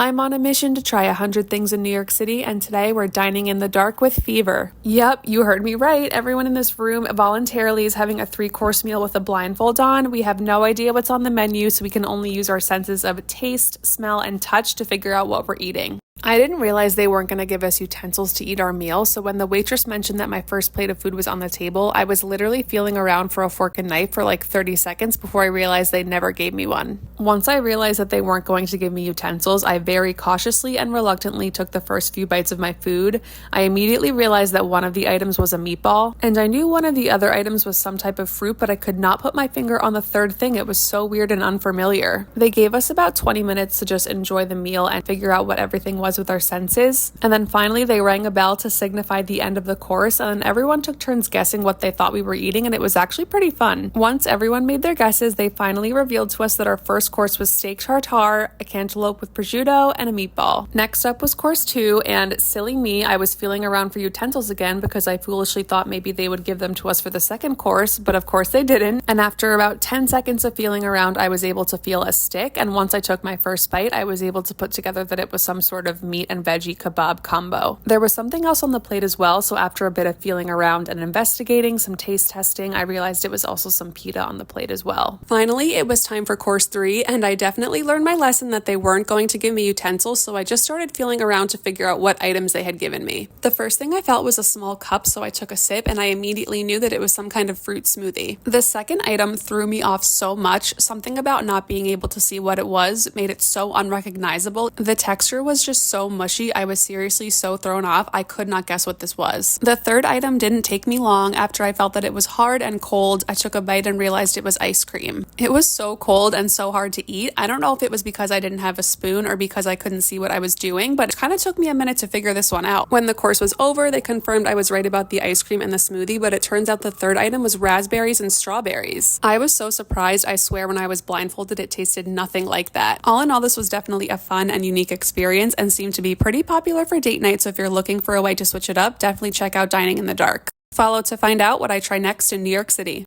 I'm on a mission to try 100 things in New York City, and today we're dining in the dark with fever. Yep, you heard me right. Everyone in this room voluntarily is having a 3-course meal with a blindfold on. We have no idea what's on the menu, so we can only use our senses of taste, smell, and touch to figure out what we're eating. I didn't realize they weren't going to give us utensils to eat our meal, so when the waitress mentioned that my first plate of food was on the table, I was literally feeling around for a fork and knife for like 30 seconds before I realized they never gave me one. Once I realized that they weren't going to give me utensils, I very cautiously and reluctantly took the first few bites of my food. I immediately realized that one of the items was a meatball, and I knew one of the other items was some type of fruit, but I could not put my finger on the third thing. It was so weird and unfamiliar. They gave us about 20 minutes to just enjoy the meal and figure out what everything was with our senses, and then finally they rang a bell to signify the end of the course, and then everyone took turns guessing what they thought we were eating, and it was actually pretty fun. Once everyone made their guesses, they finally revealed to us that our first course was steak tartare, a cantaloupe with prosciutto, and a meatball. Next up was course 2, and silly me, I was feeling around for utensils again because I foolishly thought maybe they would give them to us for the second course, but of course they didn't, and after about 10 seconds of feeling around, I was able to feel a stick, and once I took my first bite, I was able to put together that it was some sort of meat and veggie kebab combo. There was something else on the plate as well, so after a bit of feeling around and investigating, some taste testing, I realized it was also some pita on the plate as well. Finally, it was time for course 3, and I definitely learned my lesson that they weren't going to give me utensils, so I just started feeling around to figure out what items they had given me. The first thing I felt was a small cup, so I took a sip, and I immediately knew that it was some kind of fruit smoothie. The second item threw me off so much. Something about not being able to see what it was made it so unrecognizable. The texture was just so mushy. I was seriously so thrown off. I could not guess what this was. The third item didn't take me long. After I felt that it was hard and cold, I took a bite and realized it was ice cream. It was so cold and so hard to eat. I don't know if it was because I didn't have a spoon or because I couldn't see what I was doing, but it kind of took me a minute to figure this one out. When the course was over, they confirmed I was right about the ice cream and the smoothie, but it turns out the third item was raspberries and strawberries. I was so surprised. I swear when I was blindfolded, it tasted nothing like that. All in all, this was definitely a fun and unique experience and seemed to be pretty popular for date night, so if you're looking for a way to switch it up, definitely check out Dining in the Dark. Follow to find out what I try next in New York City.